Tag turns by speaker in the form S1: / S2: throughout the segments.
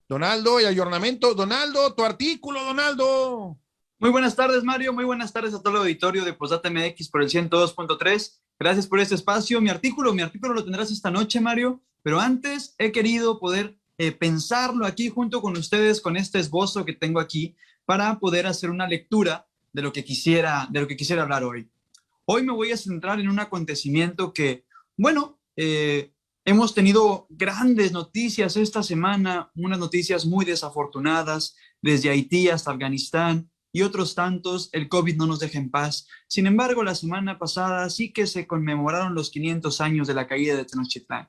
S1: Donaldo y ayornamiento. Donaldo, tu artículo, Donaldo.
S2: Muy buenas tardes, Mario. Muy buenas tardes a todo el auditorio de Posdata MX por el 102.3. Gracias por este espacio. Mi artículo lo tendrás esta noche, Mario. Pero antes he querido poder pensarlo aquí junto con ustedes, con este esbozo que tengo aquí, para poder hacer una lectura de lo que quisiera hablar hoy. Hoy me voy a centrar en un acontecimiento que, bueno, hemos tenido grandes noticias esta semana, unas noticias muy desafortunadas, desde Haití hasta Afganistán y otros tantos. El COVID no nos deja en paz. Sin embargo, la semana pasada sí que se conmemoraron los 500 años de la caída de Tenochtitlán.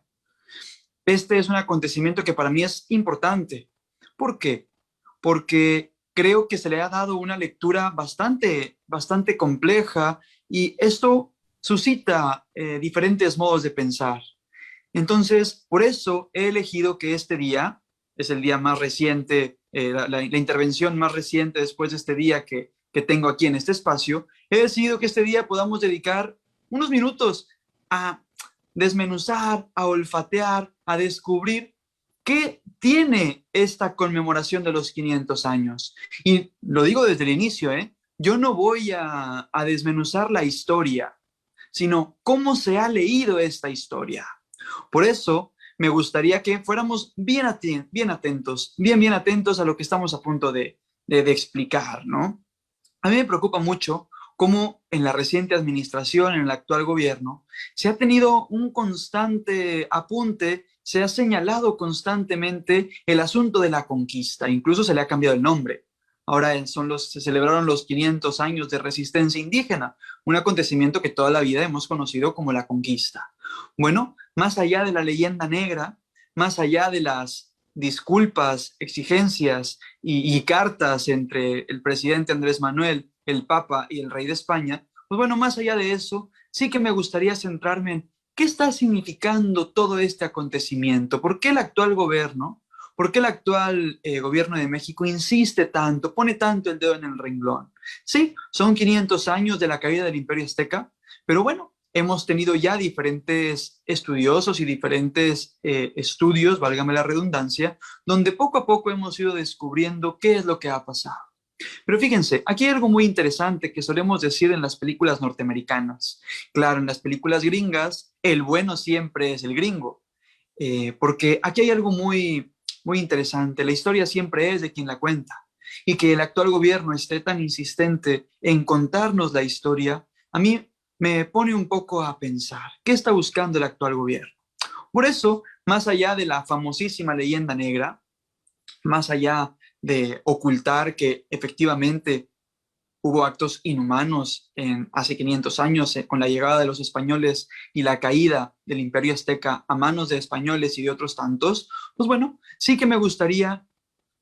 S2: Este es un acontecimiento que para mí es importante. ¿Por qué? Porque creo que se le ha dado una lectura bastante compleja y esto suscita diferentes modos de pensar. Entonces, por eso he elegido que este día es el día más reciente, la intervención más reciente después de este día que tengo aquí en este espacio. He decidido que este día podamos dedicar unos minutos a desmenuzar, a olfatear, a descubrir qué tiene esta conmemoración de los 500 años. Y lo digo desde el inicio, ¿eh? Yo no voy a desmenuzar la historia, sino cómo se ha leído esta historia. Por eso me gustaría que fuéramos bien atentos, bien atentos a lo que estamos a punto de explicar, ¿no? A mí me preocupa mucho cómo en la reciente administración, en el actual gobierno, se ha tenido un constante apunte, se ha señalado constantemente el asunto de la conquista, incluso se le ha cambiado el nombre. Ahora se celebraron los 500 años de resistencia indígena, un acontecimiento que toda la vida hemos conocido como la conquista. Bueno, más allá de la leyenda negra, más allá de las disculpas, exigencias y cartas entre el presidente Andrés Manuel, el Papa y el Rey de España, pues bueno, más allá de eso, sí que me gustaría centrarme en qué está significando todo este acontecimiento, por qué el actual gobierno, por qué el actual gobierno de México insiste tanto, pone tanto el dedo en el renglón. Sí, son 500 años de la caída del Imperio Azteca, pero bueno, hemos tenido ya diferentes estudiosos y diferentes estudios, válgame la redundancia, donde poco a poco hemos ido descubriendo qué es lo que ha pasado. Pero fíjense, aquí hay algo muy interesante que solemos decir en las películas norteamericanas. Claro, en las películas gringas, el bueno siempre es el gringo, porque aquí hay algo muy interesante. La historia siempre es de quien la cuenta. Y que el actual gobierno esté tan insistente en contarnos la historia, a mí me pone un poco a pensar, ¿qué está buscando el actual gobierno? Por eso, más allá de la famosísima leyenda negra, más allá de ocultar que efectivamente hubo actos inhumanos hace 500 años con la llegada de los españoles y la caída del Imperio Azteca a manos de españoles y de otros tantos, pues bueno, sí que me gustaría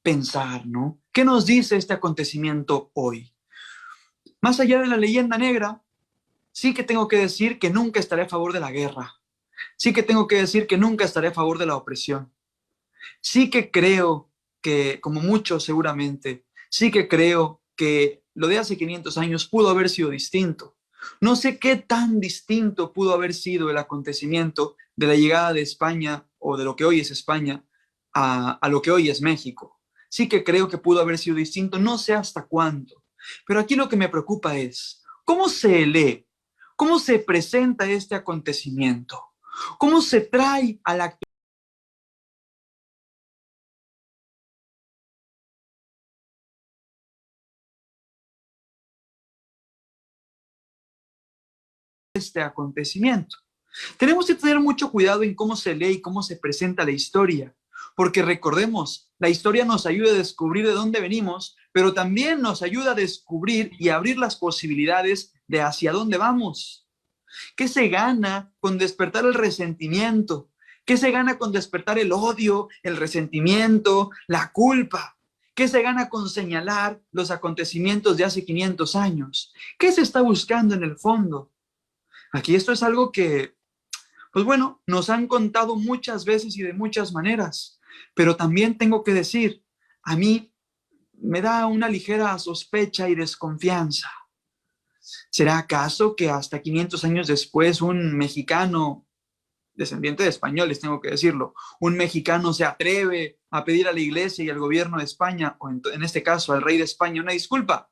S2: pensar, ¿no? ¿Qué nos dice este acontecimiento hoy? Más allá de la leyenda negra, sí que tengo que decir que nunca estaré a favor de la guerra. Sí que tengo que decir que nunca estaré a favor de la opresión. Sí que creo que, como muchos seguramente, sí que creo que lo de hace 500 años pudo haber sido distinto. No sé qué tan distinto pudo haber sido el acontecimiento de la llegada de España o de lo que hoy es España a lo que hoy es México. Sí que creo que pudo haber sido distinto, no sé hasta cuánto. Pero aquí lo que me preocupa es, ¿cómo se lee? ¿Cómo se presenta este acontecimiento? ¿Cómo se trae a la este acontecimiento? Tenemos que tener mucho cuidado en cómo se lee y cómo se presenta la historia, porque recordemos, la historia nos ayuda a descubrir de dónde venimos, pero también nos ayuda a descubrir y abrir las posibilidades de hacia dónde vamos. ¿Qué se gana con despertar el resentimiento? ¿Qué se gana con despertar el odio, el resentimiento, la culpa? ¿Qué se gana con señalar los acontecimientos de hace 500 años? ¿Qué se está buscando en el fondo? Aquí esto es algo que, pues bueno, nos han contado muchas veces y de muchas maneras, pero también tengo que decir, a mí me da una ligera sospecha y desconfianza. ¿Será acaso que hasta 500 años después un mexicano descendiente de españoles, tengo que decirlo, un mexicano se atreve a pedir a la iglesia y al gobierno de España, o en este caso al rey de España, una disculpa.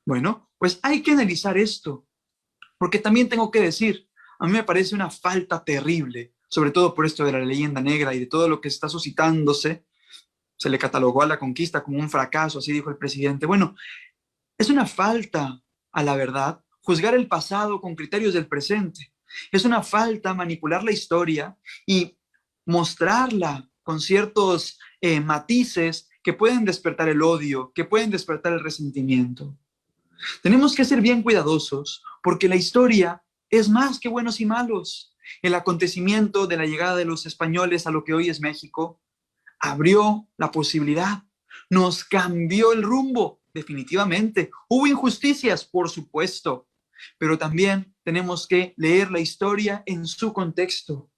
S2: Bueno, pues hay que analizar esto, porque también tengo que decir, a mí me parece una falta terrible, sobre todo por esto de la leyenda negra y de todo lo que está suscitándose. Se le catalogó a la conquista como un fracaso, así dijo el presidente. Bueno, es una falta a la verdad juzgar el pasado con criterios del presente. Es una falta manipular la historia y mostrarla con ciertos matices que pueden despertar el odio, que pueden despertar el resentimiento. Tenemos que ser bien cuidadosos porque la historia es más que buenos y malos. El acontecimiento de la llegada de los españoles a lo que hoy es México abrió la posibilidad, nos cambió el rumbo, definitivamente. Hubo injusticias, por supuesto, pero también tenemos que leer la historia en su contexto.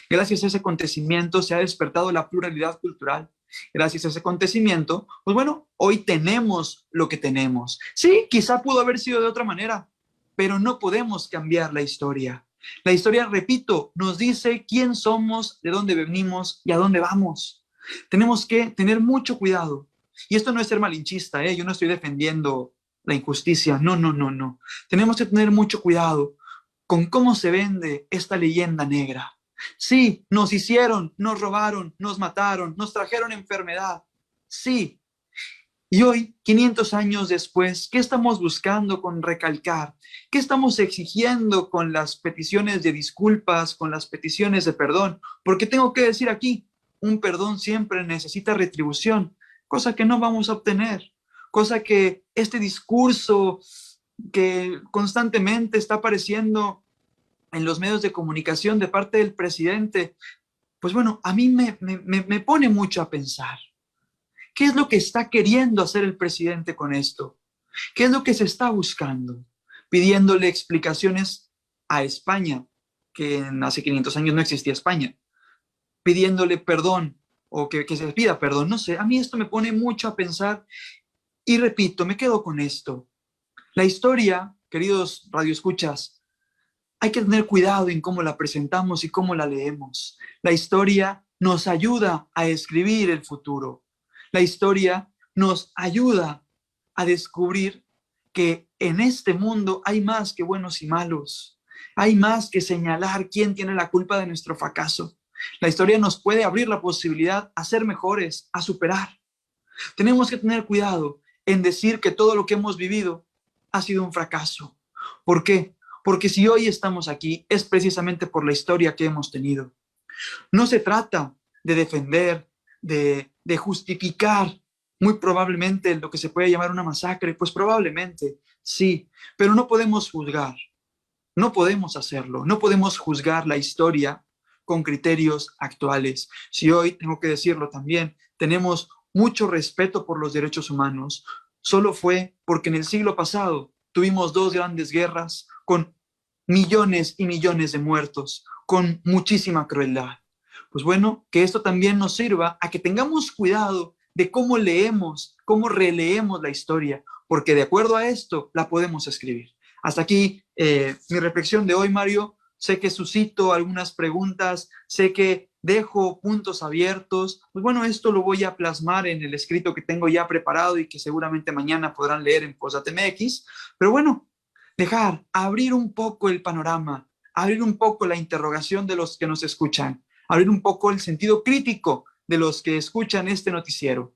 S2: Gracias a ese acontecimiento se ha despertado la pluralidad cultural. Gracias a ese acontecimiento, pues bueno, hoy tenemos lo que tenemos. Sí, quizá pudo haber sido de otra manera, pero no podemos cambiar la historia. La historia, repito, nos dice quién somos, de dónde venimos y a dónde vamos. Tenemos que tener mucho cuidado. Y esto no es ser malinchista, ¿eh? Yo no estoy defendiendo la injusticia. No, no, no, no. Tenemos que tener mucho cuidado con cómo se vende esta leyenda negra. Sí, nos hicieron, nos robaron, nos mataron, nos trajeron enfermedad. Sí. Y hoy, 500 años después, ¿qué estamos buscando con recalcar? ¿Qué estamos exigiendo con las peticiones de disculpas, con las peticiones de perdón? Porque tengo que decir aquí, un perdón siempre necesita retribución, cosa que no vamos a obtener, cosa que este discurso que constantemente está apareciendo en los medios de comunicación de parte del presidente, pues bueno, a mí me pone mucho a pensar. ¿Qué es lo que está queriendo hacer el presidente con esto? ¿Qué es lo que se está buscando? Pidiéndole explicaciones a España, que hace 500 años no existía España, pidiéndole perdón o que se pida perdón, no sé, a mí esto me pone mucho a pensar y repito, me quedo con esto. La historia, queridos radioescuchas, hay que tener cuidado en cómo la presentamos y cómo la leemos. La historia nos ayuda a escribir el futuro. La historia nos ayuda a descubrir que en este mundo hay más que buenos y malos. Hay más que señalar quién tiene la culpa de nuestro fracaso. La historia nos puede abrir la posibilidad a ser mejores, a superar. Tenemos que tener cuidado en decir que todo lo que hemos vivido ha sido un fracaso. ¿Por qué? Porque si hoy estamos aquí es precisamente por la historia que hemos tenido. No se trata de defender, de justificar muy probablemente lo que se puede llamar una masacre, pues probablemente sí, pero no podemos juzgar, no podemos hacerlo, no podemos juzgar la historia con criterios actuales. Si hoy, tengo que decirlo también, tenemos mucho respeto por los derechos humanos, solo fue porque en el siglo pasado tuvimos 2 grandes guerras con millones y millones de muertos, con muchísima crueldad. Pues bueno, que esto también nos sirva a que tengamos cuidado de cómo leemos, cómo releemos la historia, porque de acuerdo a esto la podemos escribir. Hasta aquí mi reflexión de hoy, Mario. Sé que suscito algunas preguntas, sé que dejo puntos abiertos. Pues bueno, esto lo voy a plasmar en el escrito que tengo ya preparado y que seguramente mañana podrán leer en Posdata MX. Pero bueno, abrir un poco el panorama, abrir un poco la interrogación de los que nos escuchan, abrir un poco el sentido crítico de los que escuchan este noticiero.